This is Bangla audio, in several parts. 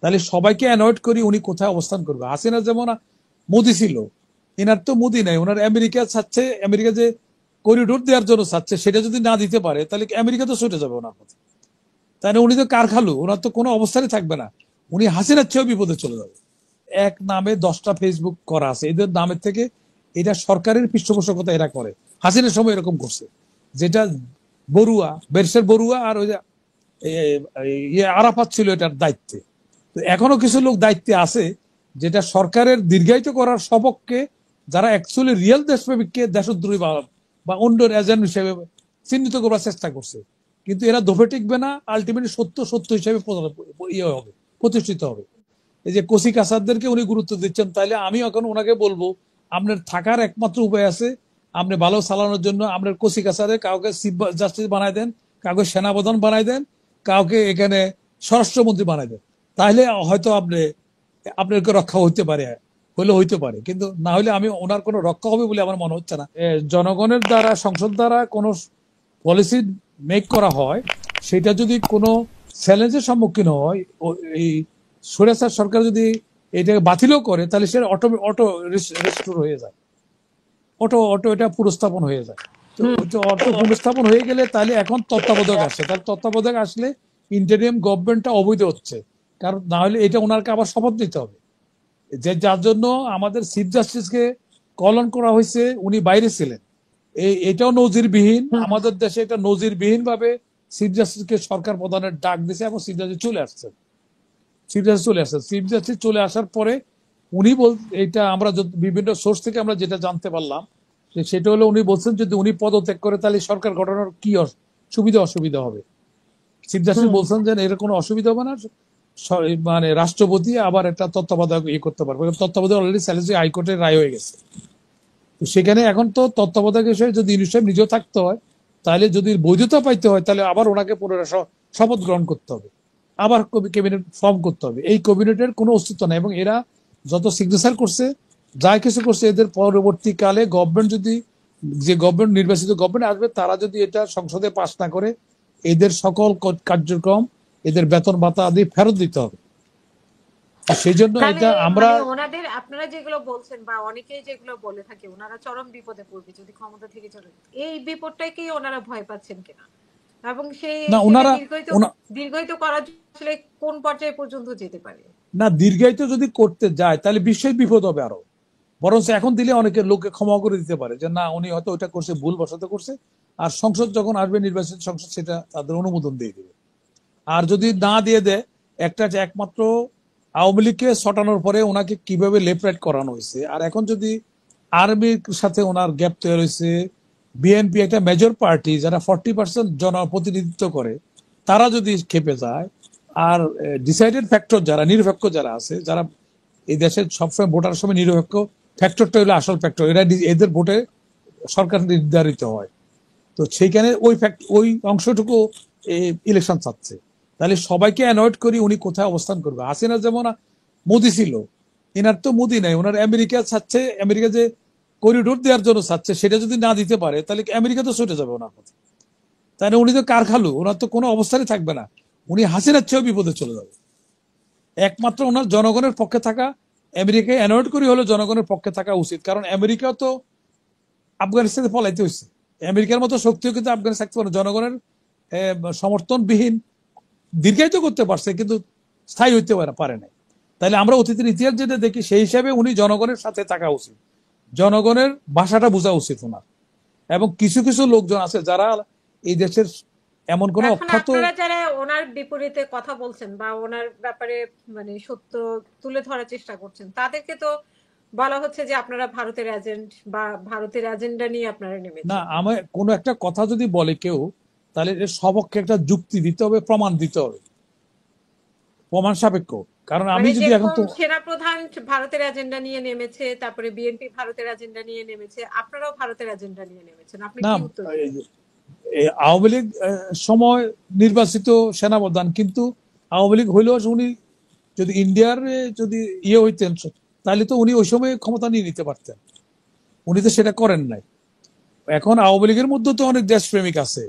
তাহলে সবাইকে অ্যানয়েড করি উনি কোথায় অবস্থান করবে। হাসিনা যেমন মোদি ছিল, এনার তো মোদি নাই, ওনার আমেরিকা চাচ্ছে, আমেরিকা যে করিডোর দেওয়ার জন্য চাচ্ছে সেটা যদি না দিতে পারে তাহলে আমেরিকা তো ছুটে যাবে ওনার কথা। তাহলে উনি তো কার খালু, ওনার তো কোনো অবস্থানই থাকবে না, উনি হাসিনার চেয়েও বিপদে চলে যাবে। এক নামে 10টা ফেসবুক করা আছে, এদের নামের থেকে এটা সরকারের পৃষ্ঠপোষকতা এরা করে। হাসিনার সময় এরকম করছে, যেটা বড়ুয়া, বেরসের বড়ুয়া আর ওই যে আরাফাত ছিল এটার দায়িত্বে। তো এখনো কিছু লোক দায়িত্বে আছে যেটা সরকারের দীর্ঘায়িত করার সপক্ষে, যারা অ্যাকচুয়ালি রিয়েল দেশপ্রেমিককে দেশদ্রোহী বা অন্য এজেন্ট হিসেবে চিহ্নিত করার চেষ্টা করছে। কিন্তু এরা দফে টিকবে না, আলটিমেটলি সত্য সত্য হিসেবে হবে, প্রতিষ্ঠিত হবে। এই যে কোসি কাসারদেরকে উনি গুরুত্ব দিচ্ছেন, তাইলে আমি এখন ওনাকে বলবো আপনার থাকার একমাত্র উপায় আছে, আপনি ভালো চালানোর জন্য আপনার কোসি কাসারে কাউকে চিফ জাস্টিস বানাই দেন, কাউকে সেনাপ্রধান বানাই দেন, কাউকে এখানে স্বরাষ্ট্রমন্ত্রী বানাই দেন, তাহলে হয়তো আপনার রক্ষা হইতে পারে, হইলে হইতে পারে, কিন্তু না হলে আমি ওনার কোনো রক্ষা হবে বলে আমার মনে হচ্ছে না। জনগণের দ্বারা, সংসদ দ্বারা কোনো পলিসি মেক করা হয়, সেটা যদি কোনো চ্যালেঞ্জের সম্মুখীন হয়, এই স্বৈরাচার সরকার যদি এটাকে বাতিলও করে, তাহলে সেটা অটো রেস্টোর হয়ে যায়, অটো এটা পুনঃস্থাপন হয়ে যায়। তো অটো পুনঃস্থাপন হয়ে গেলে তাহলে এখন তত্ত্বাবধায়ক আসছে, তাহলে তত্ত্বাবধায়ক আসলে ইন্টারিয়াম গভর্নমেন্টটা অবৈধ হচ্ছে, কারণ না হলে এটা ওনাকে আবার শপথ নিতে হবে, যে যার জন্য আমাদের চিফ জাস্টিসকে কলন করা হয়েছে, উনি বাইরে ছিলেন। এটাও নজিরবিহীন, আমাদের দেশে এটা নজিরবিহীন ভাবে চিফ জাস্টিসকে সরকার প্রধানের ডাক দিছে এবং চিফ জাস্টিস চলে আসছেন। চিফ জাস্টিস চলে আসার পরে উনি এটা আমরা বিভিন্ন সোর্স থেকে আমরা যেটা জানতে পারলাম, সেটা হলো উনি বলছেন যদি উনি পদত্যাগ করে তাহলে সরকার গঠনের কি সুবিধা অসুবিধা হবে। চিফ জাস্টিস বলছেন যে এর কোনো অসুবিধা হবে না, মানে রাষ্ট্রপতি আবার একটা তত্ত্বাবধায়ক করতে পারবে, তত্ত্বাবধায়ক অলরেডি স্যালেসি হাইকোর্টের রায় হয়ে গেছে। তো সেখানে এখন তো তত্ত্বাবধায়ক হিসেবে যদি ইউনূস সাহেব নিজেও থাকতে হয়, তাহলে যদি বৈধতা পাইতে হয় তাহলে আবার ওনাকে পুনরায় শপথ গ্রহণ করতে হবে, আবার ক্যাবিনেট ফর্ম করতে হবে। এই ক্যাবিনেটের কোনো অস্তিত্ব নাই, এবং এরা যত সিগনেচার করছে, যা কিছু করছে, এদের পরবর্তীকালে গভর্নমেন্ট যদি, যে গভর্নমেন্ট নির্বাচিত গভর্নমেন্ট আসবে, তারা যদি এটা সংসদে পাস না করে, এদের সকল কার্যক্রম, এদের বেতন ভাতা আদি ফেরত দিতে হবে। সেই জন্য এটা আমরা ওনাদের, আপনারা যেগুলো বলছেন বা অনেকেই যেগুলো বলে থাকে, ওনারা চরম বিপদে পড়বে যদি ক্ষমতা থেকে চলে, এই বিপদটাকেই ওনারা ভয় পাচ্ছেন কিনা, এবং সেই দীর্ঘায়িত করার আসলে কোন পর্যায়ে পর্যন্ত যেতে পারে? না, দীর্ঘায়িত যদি করতে যায় তাহলে বিশ্বের বিপদ হবে আরো, বরঞ্চ এখন দিলে অনেকে লোককে ক্ষমা করে দিতে পারে যে না উনি হয়তো ওইটা করছে, ভুল বশত করছে, আর সংসদ যখন আসবে, নির্বাচিত সংসদ, সেটা তাদের অনুমোদন দিয়ে দেবে। আর যদি না দিয়ে দেয়, একমাত্র আওয়ামী লীগকে ছটানোর পরে ওনাকে কিভাবে লেফট রাইট করানো হয়েছে, আর এখন যদি আর্মির সাথে ওনার গ্যাপ তৈরি হয়েছে, বিএনপি একটা মেজর পার্টি যারা 40% জনপ্রতিনিধিত্ব করে, তারা যদি খেপে যায়, আর ডিসাইডেড ফ্যাক্টর যারা, নিরপেক্ষ যারা আছে, যারা এই দেশের সবসময় ভোটার সময় নিরপেক্ষ, ফ্যাক্টরটা হলো আসল ফ্যাক্টর, এদের ভোটে সরকার নির্ধারিত হয়। তো সেইখানে ওই অংশটুকু ইলেকশন চাচ্ছে, তাহলে সবাইকে অ্যানয়েড করি উনি কোথায় অবস্থান করবে। হাসিনা যেমন মোদি ছিল, এনার তো মোদি নাই, ওনার আমেরিকা চাচ্ছে, আমেরিকা যে করিডোর দেওয়ার জন্য চাচ্ছে সেটা যদি না দিতে পারে তাহলে আমেরিকা তো ছুটে যাবে ওনার কথা। তাহলে উনি তো কার খালু, ওনার তো কোনো অবস্থানই থাকবে না, উনি হাসিনার চেয়েও বিপদে চলে যাবে। একমাত্র ওনার জনগণের পক্ষে থাকা, আমেরিকায় অ্যানয়েড করি হলো জনগণের পক্ষে থাকা উচিত, কারণ আমেরিকা তো আফগানিস্তানে পলাইতে হয়েছে, আমেরিকার মতো শক্তিও কিন্তু আফগানিস্তান থাকতে পারে, জনগণের সমর্থনবিহীন দীর্ঘায়িত করতে পারছে কিন্তু স্থায়ী হইতে পারে নাই। তাহলে আমরা অতীতের ইতিহাস যেটা দেখি, সেই হিসাবে উনি জনগণের সাথে থাকা উচিত, জনগণের ভাষাটা বোঝা উচিত ওনার। এবং কিছু কিছু লোকজন আছে যারা এই দেশের এমন কোন অখ্যাত, যারা ওনার বিপরীতে কথা বলছেন বা ওনার ব্যাপারে মানে সত্য তুলে ধরার চেষ্টা করছেন, তাদেরকে তো বলা হচ্ছে যে আপনারা ভারতের এজেন্ট বা ভারতের এজেন্ডা নিয়ে আপনারা নেমেছেন। না, আমি কোনো একটা কথা যদি বলে কেউ, তাহলে এর সপক্ষে একটা যুক্তি দিতে হবে, প্রমাণ দিতে হবে, প্রমাণ সাপেক্ষ। কারণ আমি যদি এখন তো সেনাপ্রধান ভারতের এজেন্ডা নিয়ে নেমেছে, তারপরে বিএনপি ভারতের এজেন্ডা নিয়ে নেমেছে, আপনারাও ভারতের এজেন্ডা নিয়ে নেমেছেন, আপনি কি উত্তর দিবেন? আওয়ামী লীগ সময় নির্বাচিত সেনাপ্রধান, কিন্তু আওয়ামী লীগ হইলেও উনি যদি ইন্ডিয়ার যদি হইতেন, তাহলে তো উনি ওই সময় ক্ষমতা নিয়ে নিতে পারতেন, উনি তো সেটা করেন নাই। এখন আওয়ামী লীগের মধ্যে তো অনেক দেশপ্রেমিক আছে,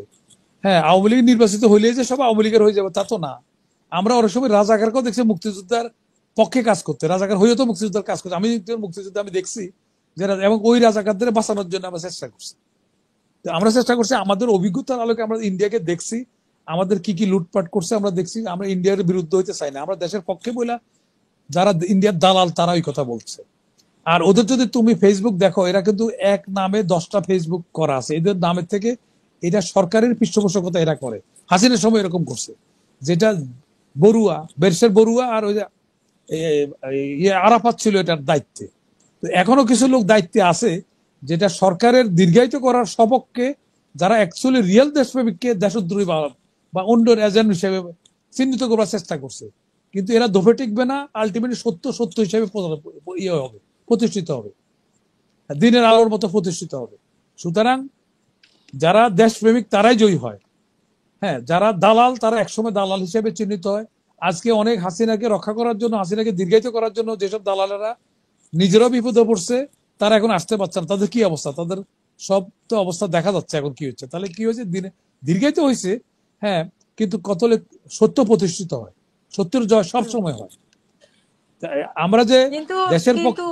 হ্যাঁ, আওয়ামী লীগ নির্বাচিত হইলে যে সব আওয়ামী লীগের হয়ে যাবে তা তো না। আমরা অনেক সময় রাজাকারকেও দেখছি মুক্তিযোদ্ধার পক্ষে কাজ করতে, রাজাকার হয়েও তো মুক্তিযোদ্ধার কাজ করতে। আমি মুক্তিযুদ্ধ আমি দেখছি যে এবং ওই রাজাকারদের বাঁচানোর জন্য আমরা চেষ্টা করছি। আমরা চেষ্টা করছি আমাদের অভিজ্ঞতার আলোকে, আমরা ইন্ডিয়াকে দেখছি আমাদের কি কি লুটপাট করছে আমরা দেখছি। আমরা ইন্ডিয়ার বিরুদ্ধে হইতে চাই না, আমরা দেশের পক্ষে বইলা যারা ইন্ডিয়ার দালাল তারা ওই কথা বলছে। আর ওদের যদি তুমি ফেসবুক দেখো, এরা কিন্তু এক নামে 10টা ফেসবুক করা আছে এদের নামের থেকে। এটা সরকারের পৃষ্ঠপোষকতা এরা করে, হাসিনার সময় এরকম করছে। যেটা বড়ুয়া, বেরশের বড়ুয়া আর ওই আরাফাত ছিল এটার দায়িত্বে। তো এখনো কিছু লোক দায়িত্বে আছে যেটা সরকারের দীর্ঘায়িত করার সপক্ষে, যারা অ্যাকচুয়ালি রিয়েল দেশপ্রেমিককে দেশদ্রোহী বা অন্য এজেন্ট হিসেবে চিহ্নিত করার চেষ্টা করছে। কিন্তু এরা দফে টিকবে না, আলটিমেটলি সত্য সত্য হিসেবে ইয়ে হবে, প্রতিষ্ঠিত হবে, দিনের আলোর মতো প্রতিষ্ঠিত হবে। সুতরাং যারা দেশপ্রেমিক তারাই জয়ী হয়। হ্যাঁ, যারা দালাল তারা একসময় দালাল হিসেবে চিহ্নিত হয়। আজকে অনেক হাসিনাকে রক্ষা করার জন্য, হাসিনাকে দীর্ঘায়িত করার জন্য যেসব দালালেরা নিজেরাও বিপদে পড়ছে, তারা এখন আসতে পারছে না। তাদের কি অবস্থা, তাদের সব তো অবস্থা দেখা যাচ্ছে এখন কি হচ্ছে। তাহলে কি হয়েছে, দিনে দীর্ঘায়িত হয়েছে, হ্যাঁ, কিন্তু কতলে সত্য প্রতিষ্ঠিত হয়, সত্যের জয় সব সময় হয়। আমরা যে কিন্তু দেশের কিন্তু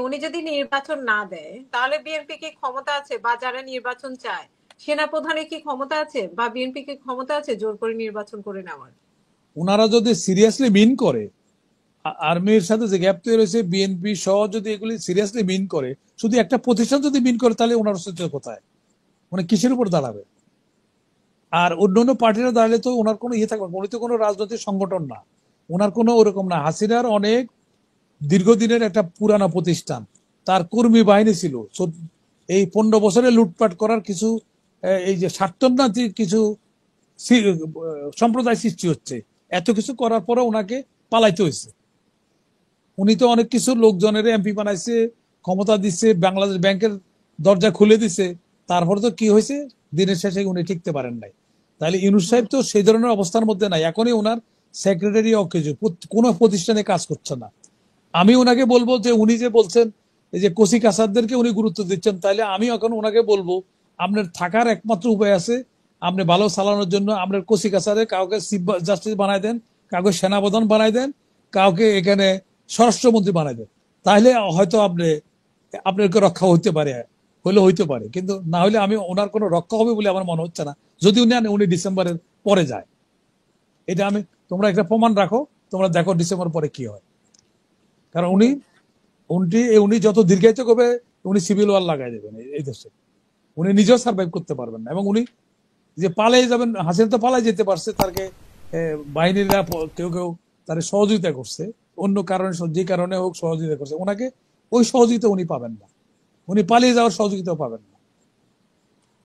উনি যদি নির্বাচন না দেয়, তাহলে বিএনপি কি ক্ষমতা আছে? বা যারা নির্বাচন চায়, সেনাপ্রধানের কি ক্ষমতা আছে? বা বিএনপি কি ক্ষমতা আছে জোর করে নির্বাচন করে নেওয়ার? ওনারা যদি সিরিয়াসলি মিন করে, আর্মির সাথে যে গ্যাপ তৈরি হয়েছে, বিএনপি সহ যদি এগুলি সিরিয়াসলি মিন করে, শুধু একটা প্রতিষ্ঠান যদি মিন করে, তাহলে ওনার অস্তিত্ব কোথায়, মানে কিসের উপর দাঁড়াবে? আর অন্যান্য পার্টিরা দাঁড়ালে তো ওনার কোনো ইয়ে থাকবে, উনি তো কোনো রাজনৈতিক সংগঠন না, ওনার কোনো ওরকম না। হাসিনার অনেক দীর্ঘদিনের একটা পুরানো প্রতিষ্ঠান, তার কর্মী বাহিনী ছিল। এই 15 বছরে লুটপাট করার কিছু এই যে স্বার্থন্যাতি কিছু সম্প্রদায় সৃষ্টি হচ্ছে, এত কিছু করার পরে ওনাকে পালাইতে হয়েছে। উনি তো অনেক কিছু লোকজনের এমপি বানাইছে, ক্ষমতা দিচ্ছে, বাংলাদেশ ব্যাংকের দরজা খুলে দিছে, তারপর তো কি হয়েছে, দিনের শেষে উনি টিকতে পারেন নাই। তাহলে ইউনূস সাহেব তো সেই ধরনের অবস্থার মধ্যে নাই, এখনই ওনার সেক্রেটারি অকেজো, কোনো প্রতিষ্ঠানে কাজ করছে না। আমি ওনাকে বলবো যে উনি যে বলছেন এই যে কচি কাছারদেরকে উনি গুরুত্ব দিচ্ছেন, তাইলে আমি এখন ওনাকে বলবো আপনার থাকার একমাত্র উপায় আছে, আপনি ভালো চালানোর জন্য আপনার কচি কাছারে কাউকে চিফ জাস্টিস বানাই দেন, কাউকে সেনাপ্রধান বানাই দেন, কাউকে এখানে স্বরাষ্ট্রমন্ত্রী বানাই দেন। তাহলে হয়তো আপনাকে রক্ষা হইতে পারে, হলে হইতে পারে, কিন্তু না হলে আমি ওনার কোনো রক্ষা হবে বলে আমার মনে হচ্ছে না, যদি উনি ডিসেম্বরের পরে যায়। এটা তোমরা একটা প্রমাণ রাখো, তোমরা দেখো ডিসেম্বর পরে কি হয়। কারণ উনি যত দীর্ঘায়িত করবে, উনি সিভিল ওয়ার লাগাই দেবেন এই দেশে, উনি নিজেও সার্ভাইভ করতে পারবেন না। এবং উনি যে পালিয়ে যাবেন, হাসিনা তো পালাই যেতে পারছে, তাকে বাহিনীরা কেউ কেউ তার সহযোগিতা করছে, অন্য কারণে, যে কারণে হোক সহযোগিতা করছে, ওনাকে ওই সহযোগিতা উনি পাবেন না, উনি পালিয়ে যাওয়ার সহযোগিতাও পাবেন না।